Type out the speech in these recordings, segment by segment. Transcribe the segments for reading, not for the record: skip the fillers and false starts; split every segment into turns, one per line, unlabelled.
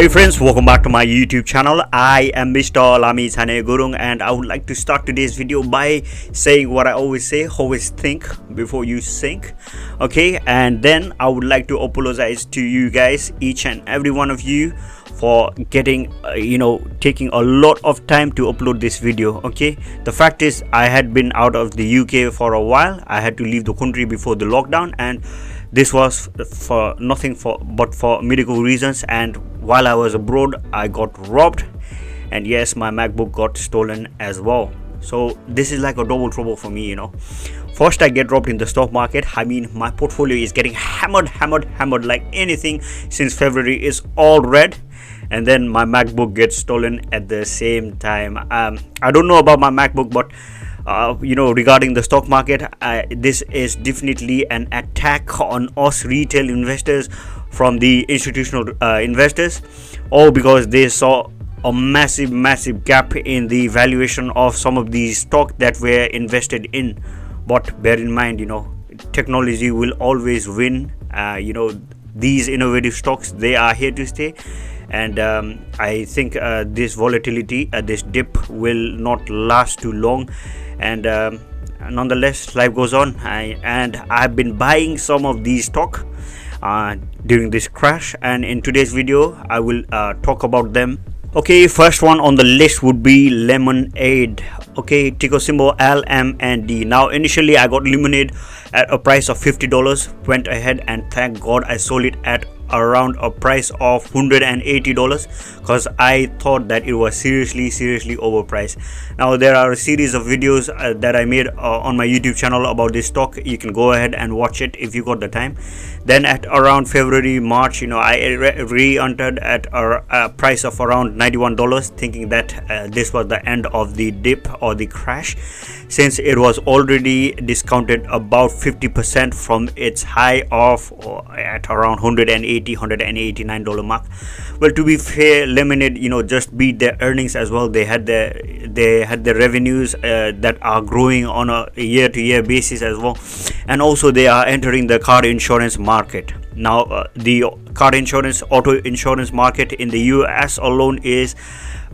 Hey friends, welcome back to my YouTube channel. I am Mr. Lamchaneygurung and I would like to start today's video by saying what I always say: always think before you sink. Okay, and then I would like to apologize to you guys, each and every one of you, for getting taking a lot of time to upload this video. Okay, the fact is I had been out of the UK for a while. I had to leave the country before the lockdown, and this was for nothing but for medical reasons. And while I was abroad, I got robbed, and yes, my MacBook got stolen as well. So this is like a double trouble for me. First I get robbed in the stock market. I mean, my portfolio is getting hammered like anything since February. Is all red, and then my MacBook gets stolen at the same time. I don't know about my MacBook, but regarding the stock market, this is definitely an attack on us retail investors from the institutional investors, all because they saw a massive gap in the valuation of some of these stock that were invested in. But bear in mind, technology will always win. These innovative stocks, they are here to stay, and I think this volatility, this dip will not last too long. And nonetheless, life goes on. I've been buying some of these stock during this crash, and in today's video I will talk about them. Okay, first one on the list would be Lemonade. Okay, ticker symbol LMND. Now initially I got Lemonade at a price of $50, went ahead and thank God I sold it at around a price of $180, because I thought that it was seriously overpriced. Now there are a series of videos that I made on my YouTube channel about this stock. You can go ahead and watch it if you got the time. Then at around February March, I re-entered at a price of around $91, thinking that this was the end of the dip or the crash, since it was already discounted about 50% from its high of at around $189 mark. Well, to be fair, Lemonade just beat their earnings as well. They had the revenues that are growing on a year-to-year basis as well, and also they are entering the car insurance market. Now the auto insurance market in the US alone is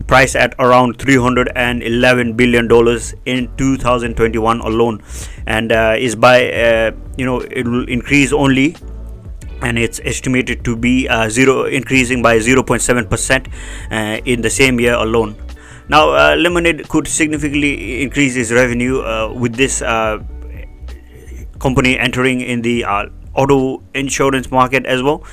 priced at around $311 billion in 2021 alone, and is by it will increase only, and it's estimated to be increasing by 0.7% in the same year alone. Now Lemonade could significantly increase its revenue with this company entering in the auto insurance market as well.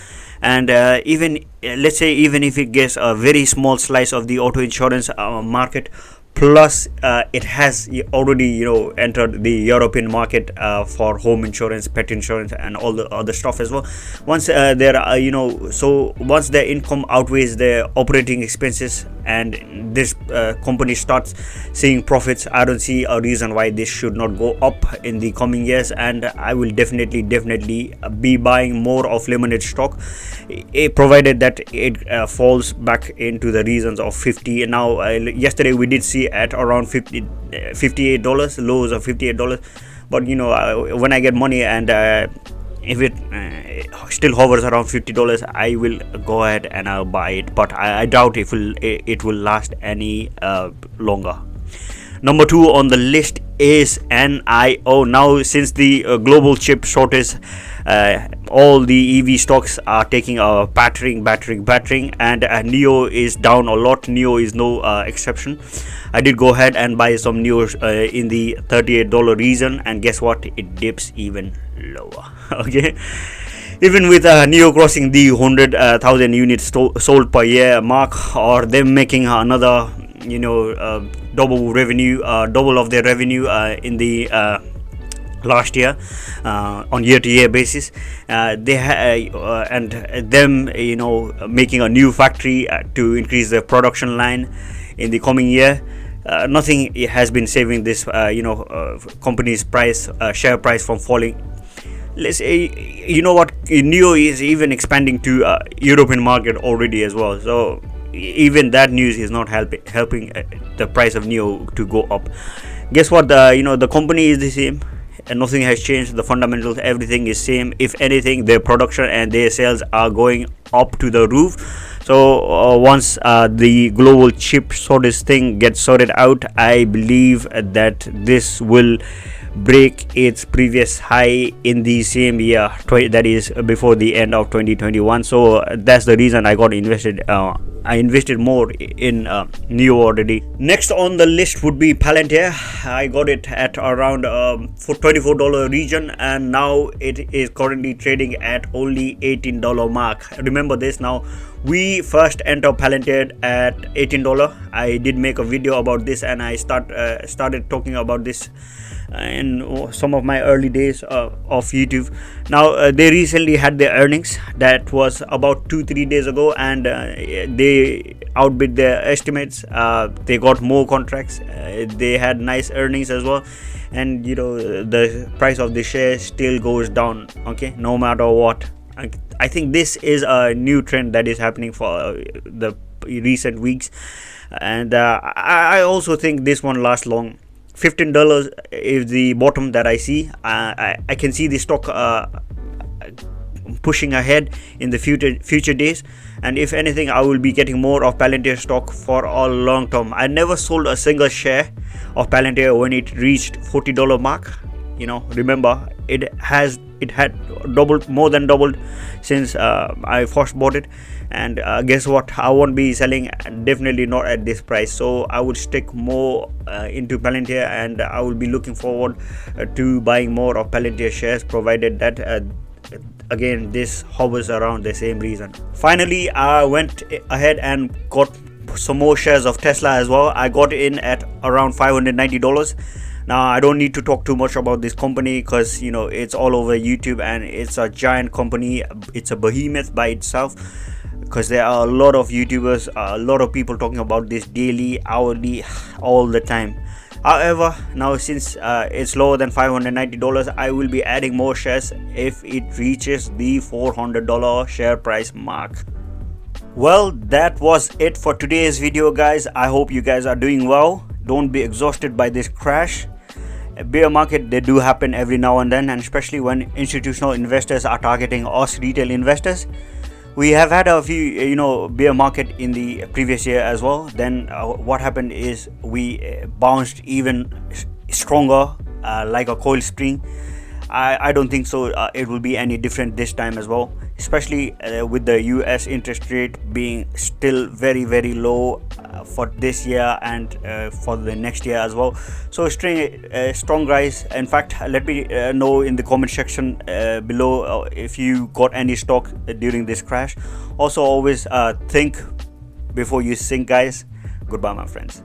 And let's say even if it gets a very small slice of the auto insurance market, plus it has already entered the European market for home insurance, pet insurance, and all the other stuff as well. Once once their income outweighs their operating expenses and this company starts seeing profits, I don't see a reason why this should not go up in the coming years, and I will definitely be buying more of Lemonade stock, provided that it falls back into the regions of 50. And now yesterday we did see at around $58, lows of $58, but when I get money and if it still hovers around $50, I will go ahead and I'll buy it, but I doubt it will last any longer. Number 2 on the list is NIO. Now, since the global chip shortage, all the EV stocks are taking a battering, and NIO is down a lot. NIO is no exception. I did go ahead and buy some NIO in the $38 region, and guess what? It dips even lower. Okay. Even with NIO crossing the 100,000 units sold per year mark, or them making another double of their revenue in the last year on year-to-year basis, and them making a new factory to increase the production line in the coming year. Nothing has been saving this company's share price from falling. Let's say NIO is even expanding to European market already as well, so even that news is not helping the price of NIO to go up. Guess what? The company is the same. and nothing has changed. The fundamentals, everything is same. If anything, their production and their sales are going up to the roof. So once the global chip shortage thing gets sorted out, I believe that this will break its previous high in the same year, that is before the end of 2021. So that's the reason I got invested. I invested more in NIO already. Next on the list would be Palantir. I got it at around for $24 region, and now it is currently trading at only $18 mark. Remember this. Now we first entered Palantir at $18. I did make a video about this, and I started talking about this in some of my early days of YouTube. Now they recently had their earnings. That was about 2-3 days ago, and they outbid their estimates. They got more contracts. They had nice earnings as well, and the price of the share still goes down, okay, no matter what. I think this is a new trend that is happening for the recent weeks, and I also think this one lasts long. $15 is the bottom that I see. I can see the stock pushing ahead in the future days, and if anything, I will be getting more of Palantir stock for a long term. I never sold a single share of Palantir when it reached $40 mark. Remember, it had more than doubled since I first bought it, and guess what, I won't be selling, definitely not at this price. So I would stick more into Palantir, and I will be looking forward to buying more of Palantir shares, provided that again this hovers around the same reason. Finally, I went ahead and got some more shares of Tesla as well. I got in at around $590. Now I don't need to talk too much about this company because it's all over YouTube, and it's a giant company. It's a behemoth by itself, because there are a lot of YouTubers, a lot of people talking about this daily, hourly, all the time. However, now since it's lower than $590, I will be adding more shares if it reaches the $400 share price mark. Well, that was it for today's video, guys. I hope you guys are doing well. Don't be exhausted by this crash. A bear market, they do happen every now and then, and especially when institutional investors are targeting us retail investors. We have had a few bear market in the previous year as well. Then what happened is we bounced even stronger, like a coil spring. I don't think so it will be any different this time as well, especially with the US interest rate being still very, very low for this year and for the next year as well. So strong rise. In fact, let me know in the comment section below if you got any stock during this crash. Also, always think before you sink, guys. Goodbye, my friends.